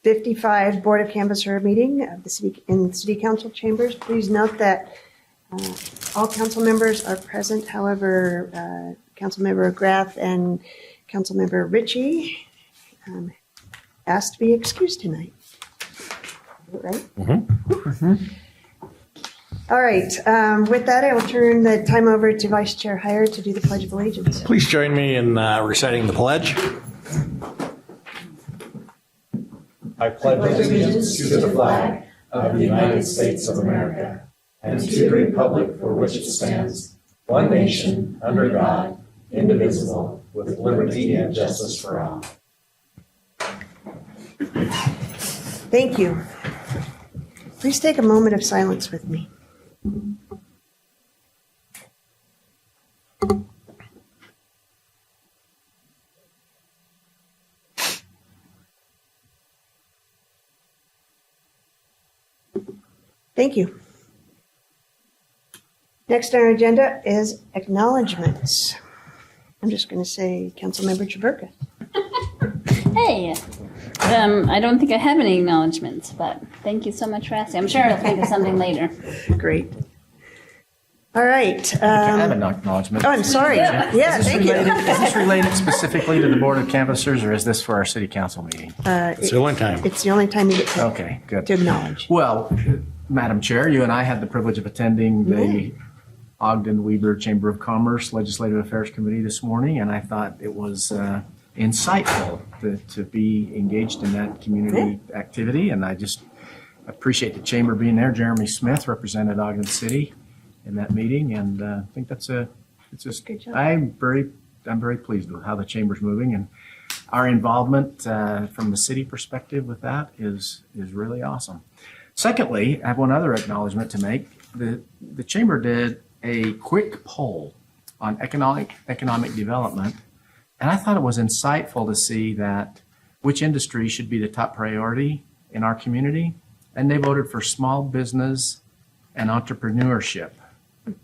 55 Board of Canvasser meeting of the city in City Council chambers. Please note that all council members are present. However, Councilmember Graff and Councilmember Ritchie asked to be excused tonight. Right? Mm-hmm. Mm-hmm. All right. With that, I will turn the time over to Vice Chair Heyer to do the Pledge of Allegiance. Please join me in reciting the pledge. I pledge allegiance to the flag of the United States of America and to the republic for which it stands, one nation, under God, indivisible, with liberty and justice for all. Thank you. Please take a moment of silence with me. Thank you. Next on our agenda is acknowledgements. I'm just going to say Councilmember Chaburka. Hey, I don't think I have any acknowledgements, but thank you so much for asking. I'm sure I'll think of something later. Great. All right. I have an acknowledgement. Oh, I'm sorry. Yeah, thank you. Is this related specifically to the Board of Canvassers, or is this for our City Council meeting? It's the only time. It's the only time you get to, Okay, good. to acknowledge. Well, Madam Chair, you and I had the privilege of attending the Ogden Weber Chamber of Commerce Legislative Affairs Committee this morning, and I thought it was insightful to be engaged in that community activity, and I just appreciate the Chamber being there. Jeremy Smith represented Ogden City in that meeting, and I think it's just good job. I'm very pleased with how the Chamber's moving, and our involvement from the city perspective with that is really awesome. Secondly, I have one other acknowledgement to make. The Chamber did a quick poll on economic development, and I thought it was insightful to see that which industry should be the top priority in our community, and they voted for small business and entrepreneurship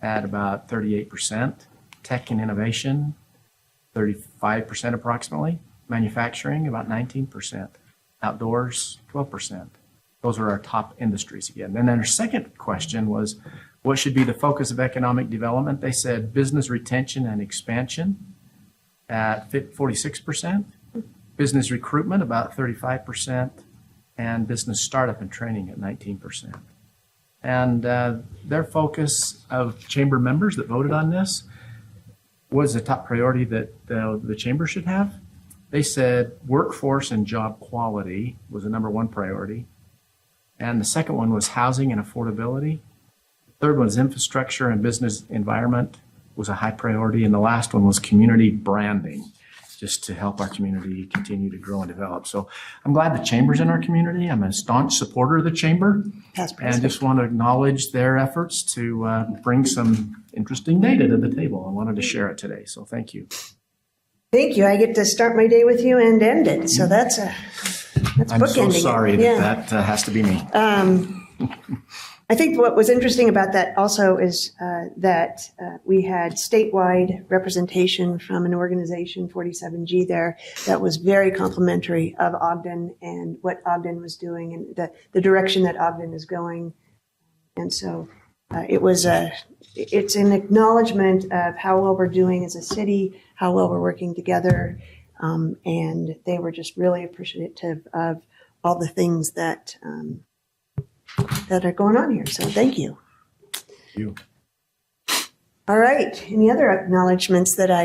at about 38%, tech and innovation 35% approximately, manufacturing about 19%, outdoors 12%. Those are our top industries again. Then our second question was, what should be the focus of economic development? They said business retention and expansion at 46%, business recruitment about 35%, and business startup and training at 19%. And their focus of Chamber members that voted on this was the top priority that the Chamber should have. They said workforce and job quality was the number one priority. And the second one was housing and affordability. The third one was infrastructure and business environment was a high priority. And the last one was community branding, just to help our community continue to grow and develop. So I'm glad the Chamber's in our community. I'm a staunch supporter of the Chamber. And just want to acknowledge their efforts to bring some interesting data to the table. I wanted to share it today. So thank you. Thank you. I get to start my day with you and end it. So that's I'm bookending. so sorry it. that has to be me. I think what was interesting about that also is that we had statewide representation from an organization, 47G there, that was very complimentary of Ogden and what Ogden was doing and the direction that Ogden is going. And so it's an acknowledgement of how well we're doing as a city, how well we're working together. And they were just really appreciative of all the things that are going on here. So thank you. Thank you. All right. Any other acknowledgements there's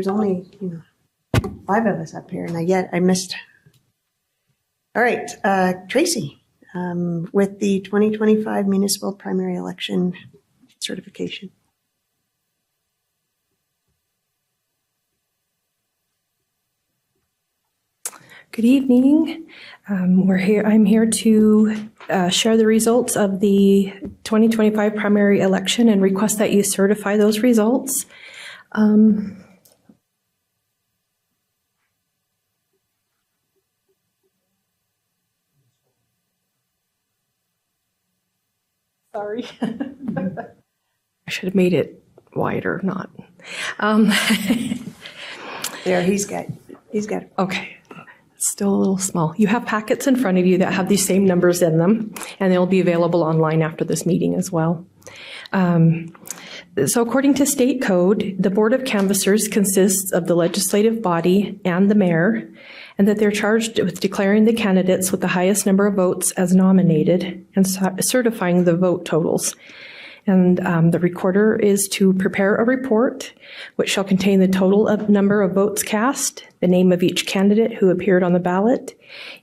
only, 5 of us up here and I missed. All right. Tracy, with the 2025 municipal primary election certification. Good evening. I'm here to share the results of the 2025 primary election and request that you certify those results. Sorry. I should have made it wider, not. There, he's got it. Okay. Still a little small. You have packets in front of you that have these same numbers in them, and they'll be available online after this meeting as well. So according to state code, the Board of Canvassers consists of the legislative body and the mayor, and that they're charged with declaring the candidates with the highest number of votes as nominated and certifying the vote totals. And the recorder is to prepare a report which shall contain the total number of votes cast, the name of each candidate who appeared on the ballot,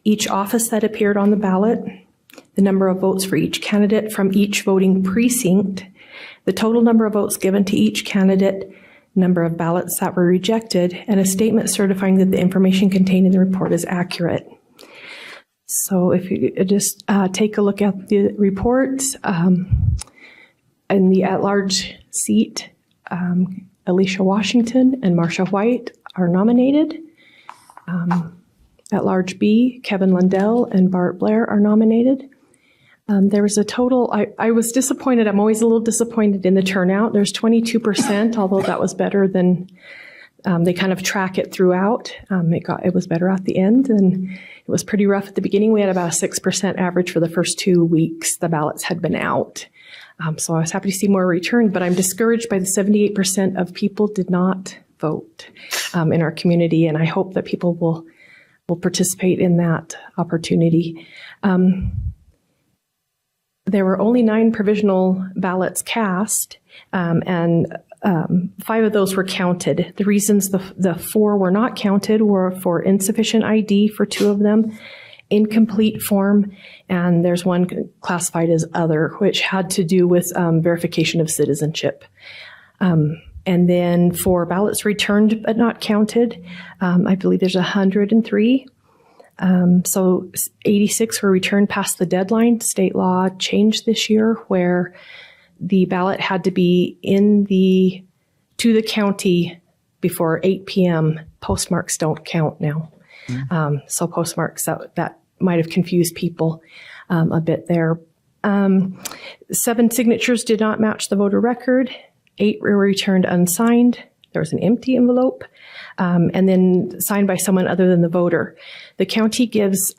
each office that appeared on the ballot, the number of votes for each candidate from each voting precinct, the total number of votes given to each candidate, number of ballots that were rejected, and a statement certifying that the information contained in the report is accurate. So if you just take a look at the report, in the at-large seat, Alicia Washington and Marcia White are nominated. At-large B, Kevin Lundell and Bart Blair are nominated. There was a total, I was disappointed, I'm always a little disappointed in the turnout. There's 22%, although that was better than, they kind of track it throughout. It was better at the end, and it was pretty rough at the beginning. We had about a 6% average for the first 2 weeks the ballots had been out. So I was happy to see more return, but I'm discouraged by the 78% of people did not vote in our community, and I hope that people will participate in that opportunity. There were only 9 provisional ballots cast, and 5 of those were counted. The reasons the 4 were not counted were for insufficient ID for 2 of them, incomplete form, and there's one classified as other, which had to do with verification of citizenship. And then for ballots returned but not counted, I believe there's 103. So 86 were returned past the deadline. State law changed this year where the ballot had to be to the county before 8 p.m. Postmarks don't count now. So postmarks, that might have confused people a bit there. 7 signatures did not match the voter record. 8 were returned unsigned. There was an empty envelope, and then signed by someone other than the voter. The county gives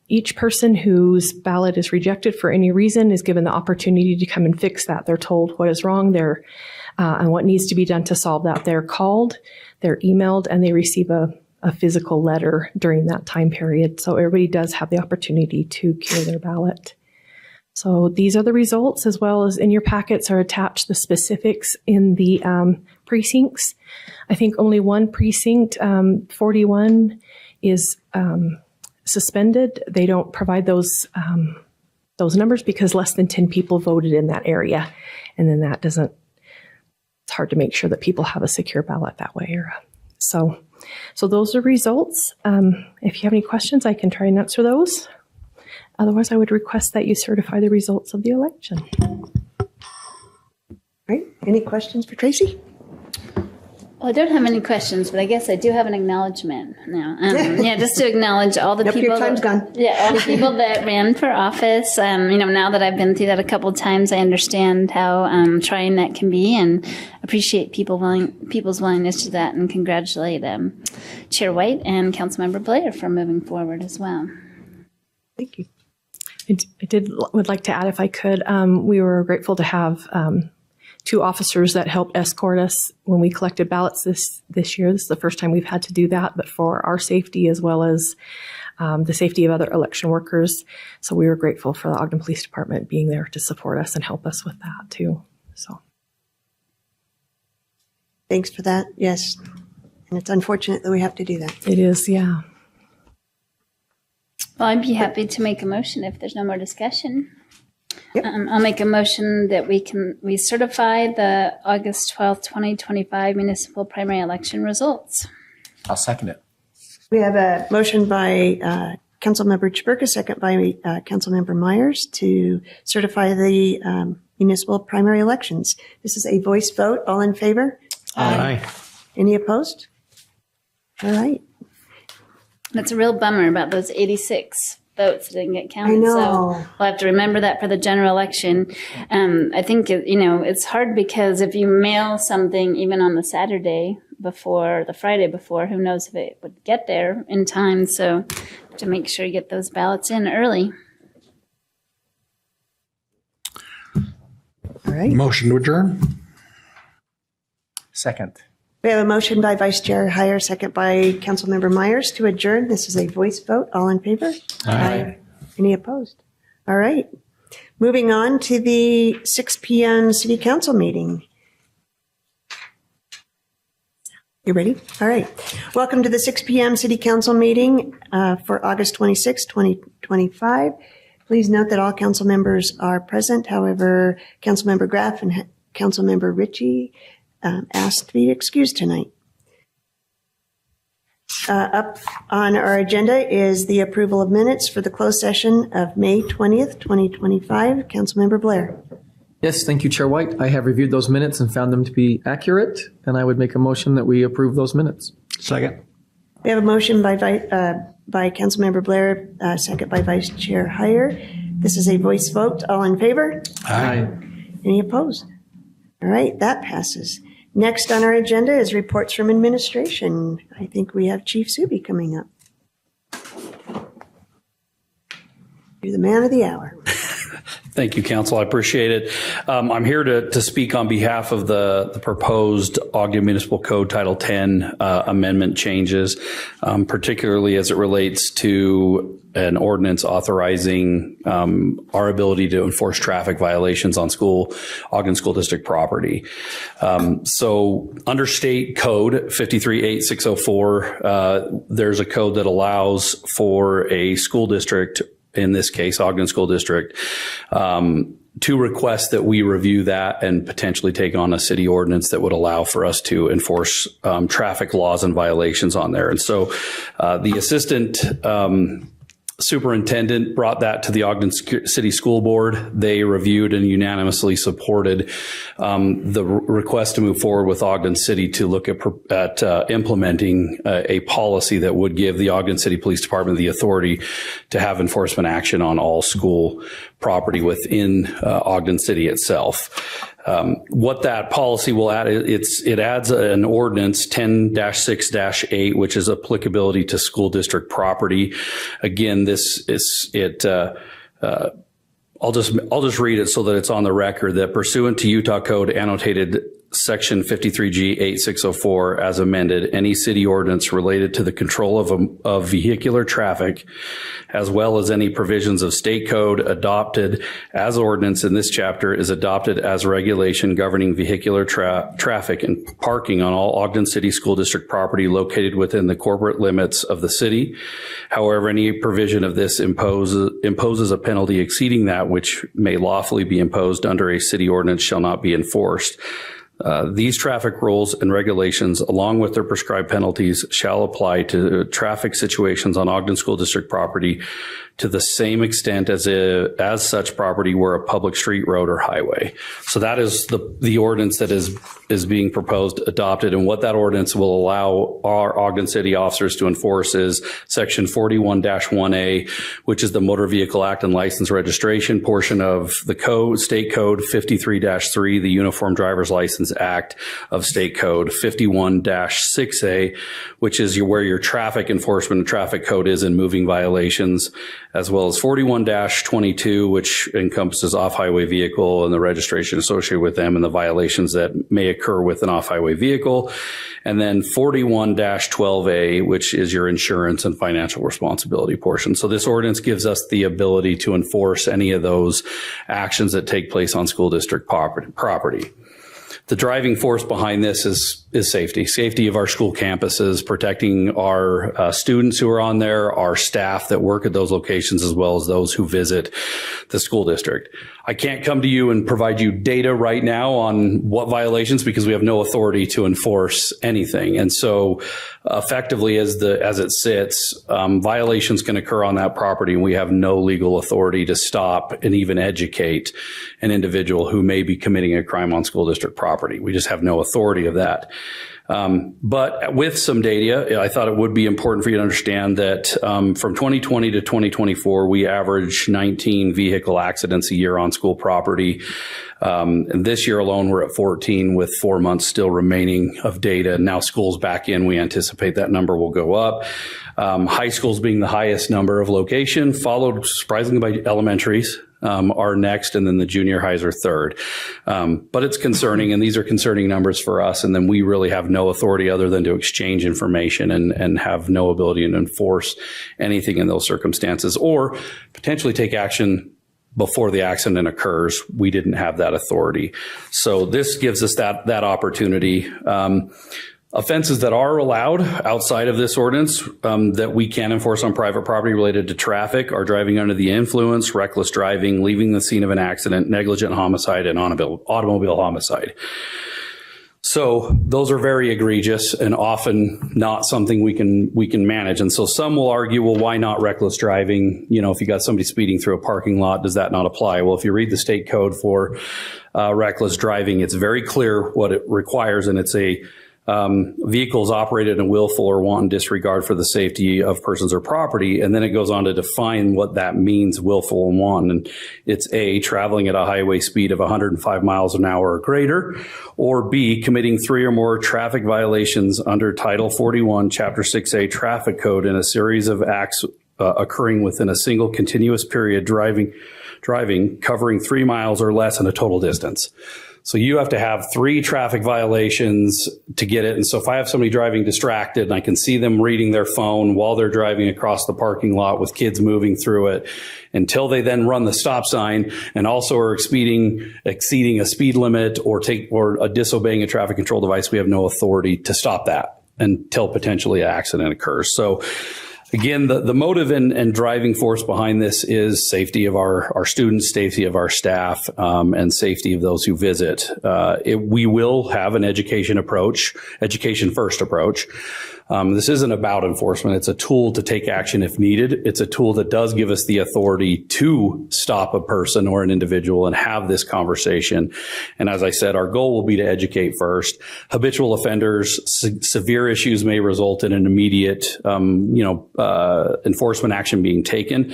each person whose ballot is rejected for any reason is given the opportunity to come and fix that. They're told what is wrong there and what needs to be done to solve that. They're called, they're emailed, and they receive a physical letter during that time period. So everybody does have the opportunity to cure their ballot. So these are the results, as well as in your packets are attached the specifics in the precincts. I think only one precinct, 41, is suspended. They don't provide those numbers because less than 10 people voted in that area. And then it's hard to make sure that people have a secure ballot that way. So those are results. If you have any questions, I can try and answer those. Otherwise, I would request that you certify the results of the election. All right. Any questions for Tracy? Well, I don't have any questions, but I guess I do have an acknowledgement now. Just to acknowledge all the people. Your time's gone. Yeah, all the people that ran for office. Now that I've been through that a couple of times, I understand how trying that can be, and appreciate people's willingness to that, and congratulate Chair White and Councilmember Blair for moving forward as well. Thank you. I would like to add, if I could, we were grateful to have 2 officers that helped escort us when we collected ballots this year. This is the first time we've had to do that, but for our safety as well as the safety of other election workers. So we were grateful for the Ogden Police Department being there to support us and help us with that too. So thanks for that. Yes. And it's unfortunate that we have to do that. it is, yeah. Well, I'd be happy to make a motion if there's no more discussion. Yep. I'll make a motion that we certify the August 12th, 2025 municipal primary election results. I'll second it. We have a motion by Councilmember Chaburka, second by Councilmember Myers to certify the municipal primary elections. This is a voice vote. All in favor? Aye. Any opposed? All right. That's a real bummer about those 86 votes that didn't get counted. I know. So we'll have to remember that for the general election. I think, it's hard because if you mail something even on the Saturday, before the Friday before. Who knows if it would get there in time? So to make sure you get those ballots in early. All right. Motion to adjourn? Second. We have a motion by Vice Chair Heyer, second by Councilmember Myers to adjourn. This is a voice vote. All in favor? Aye. Any opposed? All right. Moving on to the 6 p.m. City Council meeting. You ready? All right. Welcome to the 6 p.m. City Council meeting for August 26, 2025. Please note that all council members are present. However, Councilmember Graff and Councilmember Ritchie asked to be excused tonight. Up on our agenda is the approval of minutes for the closed session of May 20th, 2025. Councilmember Blair. Yes, thank you, Chair White. I have reviewed those minutes and found them to be accurate, and I would make a motion that we approve those minutes. Second. We have a motion by Councilmember Blair, second by Vice Chair Heyer. This is a voice vote. All in favor? Aye. Any opposed? All right, that passes. Next on our agenda is reports from administration. I think we have Chief Subi coming up. You're the man of the hour. Thank you, Council. I appreciate it. I'm here to speak on behalf of the proposed Ogden Municipal Code Title 10 amendment changes, particularly as it relates to an ordinance authorizing our ability to enforce traffic violations on Ogden School District property. So under state code 538604, there's a code that allows for a school district, in this case, Ogden School District, to request that we review that and potentially take on a city ordinance that would allow for us to enforce traffic laws and violations on there. And so the assistant superintendent brought that to the Ogden City School Board. They reviewed and unanimously supported the request to move forward with Ogden City to look at implementing a policy that would give the Ogden City Police Department the authority to have enforcement action on all school property within Ogden City itself. What that policy will add, it adds an ordinance 10-6-8, which is applicability to school district property. Again, I'll just read it so that it's on the record that pursuant to Utah Code annotated Section 53G 8604 as amended, any city ordinance related to the control of vehicular traffic, as well as any provisions of state code adopted as ordinance in this chapter, is adopted as regulation governing vehicular traffic and parking on all Ogden City School District property located within the corporate limits of the city. However, any provision of this imposes a penalty exceeding that which may lawfully be imposed under a city ordinance shall not be enforced. These traffic rules and regulations, along with their prescribed penalties, shall apply to traffic situations on Ogden School District property to the same extent as such property were a public street, road, or highway. So that is the ordinance that is being proposed, adopted, and what that ordinance will allow our Ogden City officers to enforce is Section 41-1A, which is the Motor Vehicle Act and License Registration portion of the code, State Code 53-3, the Uniform Driver's License Act of State Code 51-6A, which is where your traffic enforcement and traffic code is in moving violations, as well as 41-22, which encompasses off-highway vehicle and the registration associated with them and the violations that may occur with an off-highway vehicle. And then 41-12A, which is your insurance and financial responsibility portion. So this ordinance gives us the ability to enforce any of those actions that take place on school district property. The driving force behind this is safety of our school campuses, protecting our students who are on there, our staff that work at those locations, as well as those who visit the school district. I can't come to you and provide you data right now on what violations because we have no authority to enforce anything. And so effectively as it sits, violations can occur on that property and we have no legal authority to stop and even educate an individual who may be committing a crime on school district property. We just have no authority of that. But with some data, I thought it would be important for you to understand that from 2020 to 2024, we averaged 19 vehicle accidents a year on school property. And this year alone, we're at 14 with 4 months still remaining of data. Now school's back in, we anticipate that number will go up. High schools being the highest number of location, followed surprisingly by elementaries. Are next, and then the junior highs are third. But it's concerning, and these are concerning numbers for us. And then we really have no authority other than to exchange information and have no ability to enforce anything in those circumstances or potentially take action before the accident occurs. We didn't have that authority. So this gives us that opportunity. Offenses that are allowed outside of this ordinance that we can enforce on private property related to traffic are driving under the influence, reckless driving, leaving the scene of an accident, negligent homicide, and automobile homicide. So those are very egregious and often not something we can manage. And so some will argue, well, why not reckless driving? You know, if you got somebody speeding through a parking lot, does that not apply? Well, if you read the state code for reckless driving, it's very clear what it requires, and it's a vehicles operated in willful or wanton disregard for the safety of persons or property. And then it goes on to define what that means, willful and wanton. And it's A, traveling at a highway speed of 105 miles an hour or greater, or B, committing 3 or more traffic violations under Title 41, Chapter 6A Traffic Code in a series of acts occurring within a single continuous period, driving covering 3 miles or less in a total distance. So you have to have 3 traffic violations to get it. And so if I have somebody driving distracted and I can see them reading their phone while they're driving across the parking lot with kids moving through it until they then run the stop sign and also are exceeding a speed limit or disobeying a traffic control device, we have no authority to stop that until potentially an accident occurs. So again, the motive and driving force behind this is safety of our students, safety of our staff, and safety of those who visit. We will have an education first approach. This isn't about enforcement. It's a tool to take action if needed. It's a tool that does give us the authority to stop a person or an individual and have this conversation. And as I said, our goal will be to educate first. Habitual offenders, severe issues may result in an immediate, enforcement action being taken.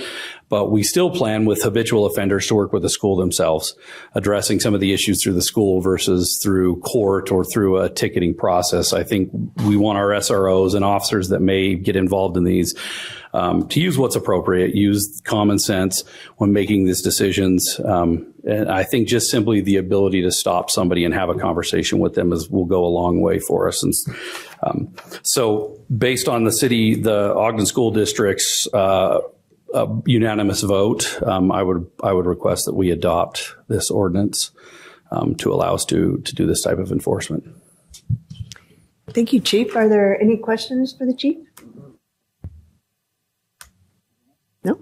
But we still plan with habitual offenders to work with the school themselves, addressing some of the issues through the school versus through court or through a ticketing process. I think we want our SROs and officers that may get involved in these to use what's appropriate, use common sense when making these decisions. And I think just simply the ability to stop somebody and have a conversation with them will go a long way for us. And so based on the Ogden School District's unanimous vote, I would request that we adopt this ordinance to allow us to do this type of enforcement. Thank you, Chief. Are there any questions for the Chief? No?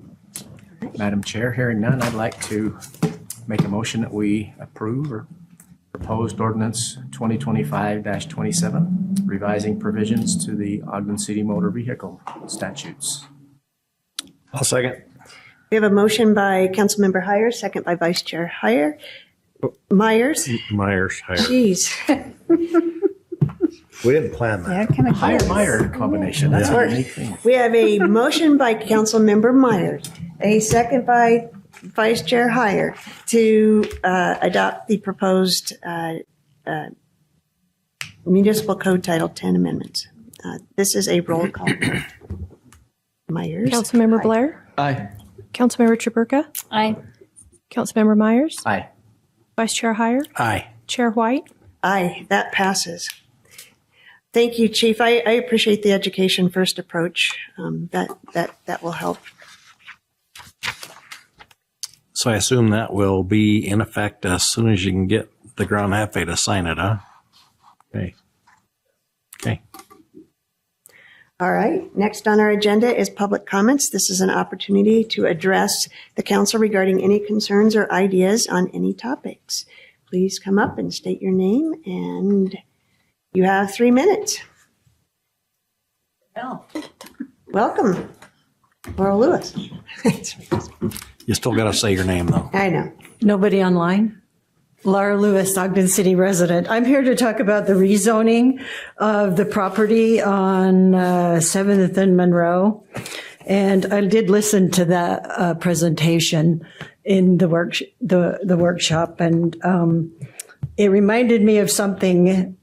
Madam Chair, hearing none, I'd like to make a motion that we approve or proposed ordinance 2025-27, revising provisions to the Ogden City Motor Vehicle statutes. I'll second. We have a motion by Councilmember Heyer, second by Vice Chair Myers. Jeez. We didn't plan that. They're kind of close. Meyer combination. That's a unique thing. We have a motion by Councilmember Myers, a second by Vice Chair Heyer to adopt the proposed Municipal Code Title 10 amendments. This is a roll call. Myers. Councilmember Blair? Aye. Councilmember Chaburka? Aye. Councilmember Myers? Aye. Vice Chair Heyer? Aye. Chair White? Aye, that passes. Thank you, Chief. I appreciate the education first approach. That will help. So I assume that will be in effect as soon as you can get the Grand Jefe to sign it, huh? Okay. All right. Next on our agenda is public comments. This is an opportunity to address the council regarding any concerns or ideas on any topics. Please come up and state your name, and you have 3 minutes. Welcome, Laurel Lewis. You still got to say your name, though. I know. Nobody online? Laura Lewis, Ogden City resident. I'm here to talk about the rezoning of the property on 7th and Monroe. And I did listen to that presentation in the workshop, and it reminded me of something.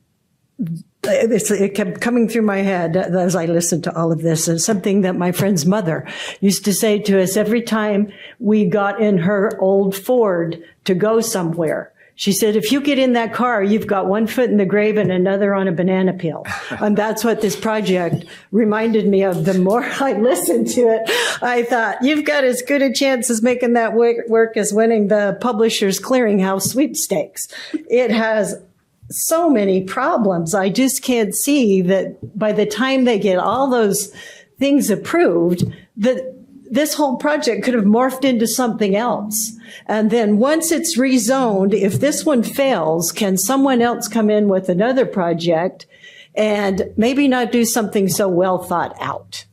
It kept coming through my head as I listened to all of this, and something that my friend's mother used to say to us every time we got in her old Ford to go somewhere. She said, if you get in that car, you've got one foot in the grave and another on a banana peel. And that's what this project reminded me of. The more I listened to it, I thought, you've got as good a chance as making that work as winning the Publishers Clearinghouse sweepstakes. It has so many problems. I just can't see that by the time they get all those things approved, that this whole project could have morphed into something else. And then once it's rezoned, if this one fails, can someone else come in with another project and maybe not do something so well thought out?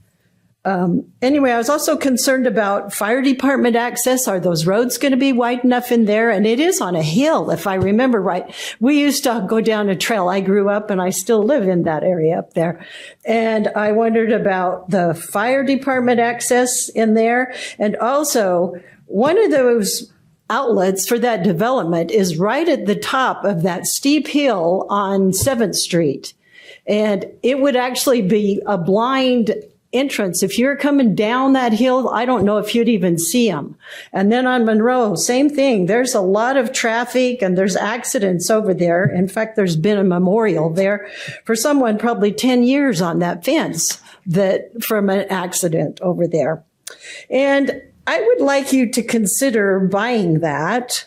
Anyway, I was also concerned about fire department access. Are those roads going to be wide enough in there? And it is on a hill, if I remember right. We used to go down a trail. I grew up and I still live in that area up there. And I wondered about the fire department access in there. And also, one of those outlets for that development is right at the top of that steep hill on 7th Street. And it would actually be a blind entrance. If you're coming down that hill, I don't know if you'd even see them. And then on Monroe, same thing. There's a lot of traffic and there's accidents over there. In fact, there's been a memorial there for someone probably 10 years on that fence that from an accident over there. And I would like you to consider buying that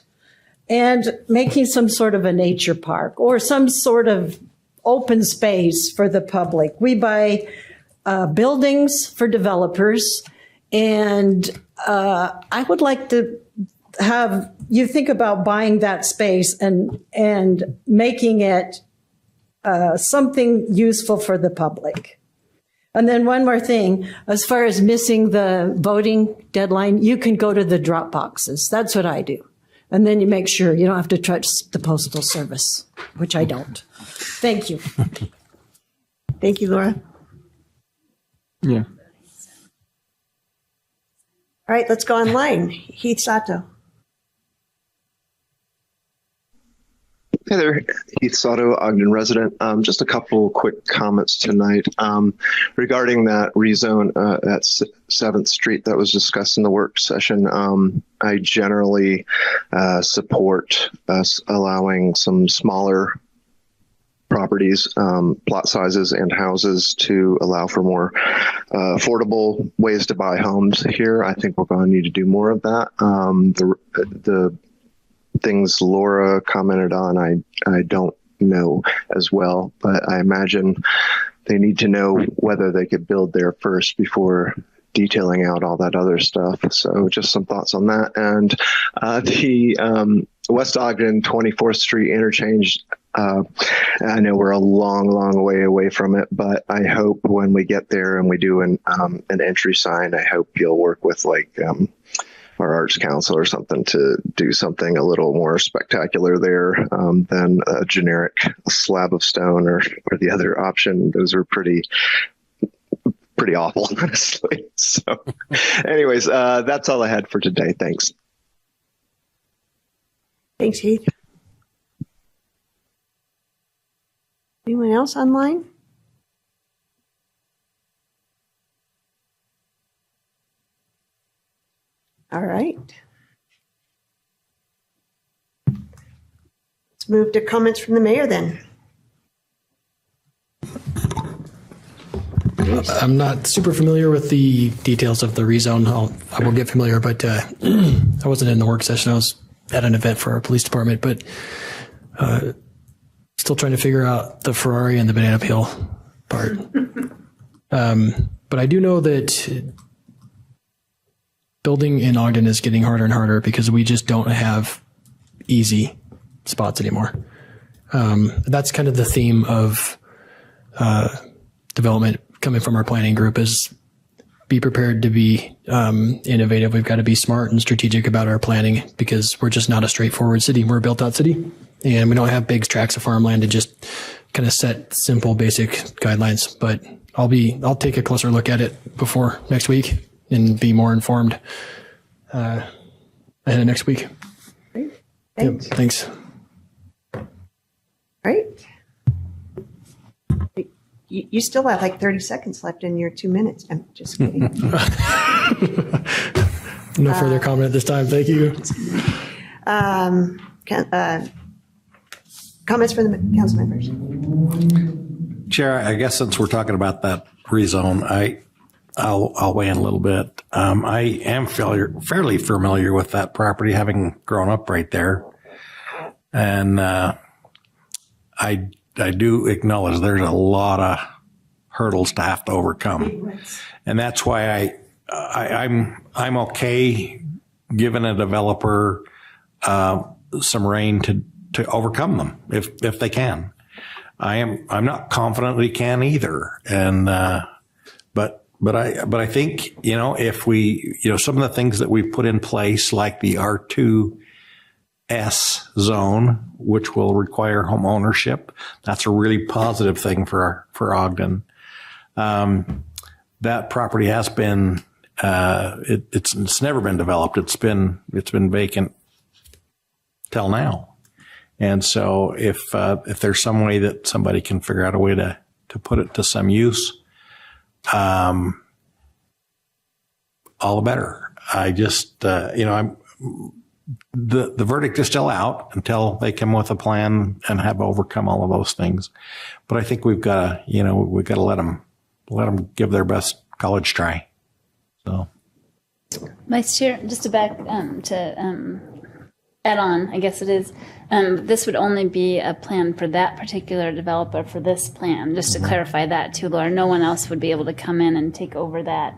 and making some sort of a nature park or some sort of open space for the public. We buy buildings for developers, and I would like to have you think about buying that space and making it something useful for the public. And then one more thing, as far as missing the voting deadline, you can go to the drop boxes. That's what I do. And then you make sure you don't have to trust the Postal Service, which I don't. Thank you. Thank you, Laura. Yeah. All right, let's go online. Heath Sato. Hey there, Heath Sato, Ogden resident. Just a couple quick comments tonight regarding that rezone at 7th Street that was discussed in the work session. I generally support us allowing some smaller properties, plot sizes, and houses to allow for more affordable ways to buy homes here. I think we're going to need to do more of that. The things Laura commented on, I don't know as well, but I imagine they need to know whether they could build there first before detailing out all that other stuff. So just some thoughts on that. And the West Ogden 24th Street interchange, I know we're a long way away from it, but I hope when we get there and we do an entry sign, I hope you'll work with like our Arts Council or something to do something a little more spectacular there than a generic slab of stone or the other option. Those are pretty awful, honestly. So anyways, that's all I had for today. Thanks. Thanks, Heath. Anyone else online? All right. Let's move to comments from the mayor then. I'm not super familiar with the details of the rezone. I will get familiar, but I wasn't in the work session. I was at an event for our police department, but still trying to figure out the Ferrari and the banana peel part. But I do know that building in Ogden is getting harder and harder because we just don't have easy spots anymore. That's kind of the theme of development coming from our planning group is be prepared to be innovative. We've got to be smart and strategic about our planning because we're just not a straightforward city. We're a built-out city, and we don't have big tracts of farmland to just kind of set simple, basic guidelines. But I'll take a closer look at it before next week and be more informed ahead of next week. Great. Thanks. Yep, thanks. All right. You still have like 30 seconds left in your 2 minutes. I'm just kidding. No further comment at this time. Thank you. Comments from the council members? Chair, I guess since we're talking about that rezone, I'll weigh in a little bit. I am fairly familiar with that property, having grown up right there. And I do acknowledge there's a lot of hurdles to have to overcome, and that's why I'm okay giving a developer some rein to overcome them if they can. I'm not confident we can either, and but I think if we some of the things that we put in place, like the R2S zone, which will require home ownership. That's a really positive thing for Ogden. That property has been, it's never been developed. It's been vacant till now. And so if there's some way that somebody can figure out a way to put it to some use, all the better. I just, the verdict is still out until they come with a plan and have overcome all of those things. But I think we've got to let them give their best college try. So, Vice Chair, just to add on, I guess it is, this would only be a plan for that particular developer for this plan, just to clarify that too, Laura. No one else would be able to come in and take over that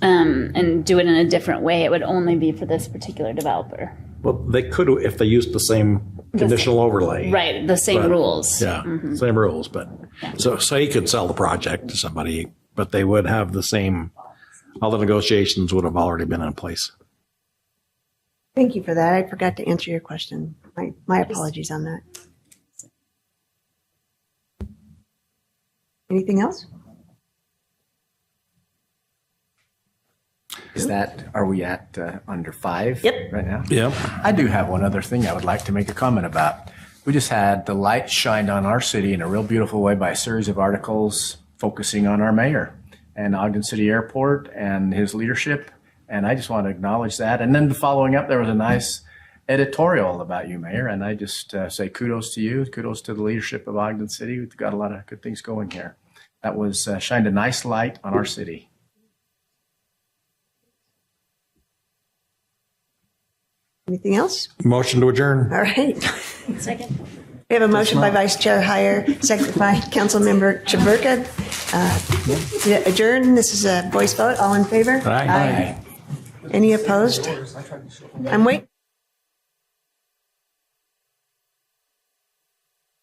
and do it in a different way. It would only be for this particular developer. well, they could if they used the same conditional overlay. Right, the same rules. Yeah, same rules. But so he could sell the project to somebody, but they would have the same. All the negotiations would have already been in place. Thank you for that. I forgot to answer your question. My apologies on that. Anything else? Are we at under 5 right now? Yep. I do have one other thing I would like to make a comment about. We just had the light shined on our city in a real beautiful way by a series of articles focusing on our mayor and Ogden City Airport and his leadership. And I just want to acknowledge that. And then following up, there was a nice editorial about you, Mayor. And I just say kudos to you. Kudos to the leadership of Ogden City. We've got a lot of good things going here. That was shined a nice light on our city. Anything else? Motion to adjourn. All right. Second. We have a motion by Vice Chair Heyer, second by Councilmember Chaburka. To adjourn. This is a voice vote. All in favor? Aye. Any opposed? I'm waiting.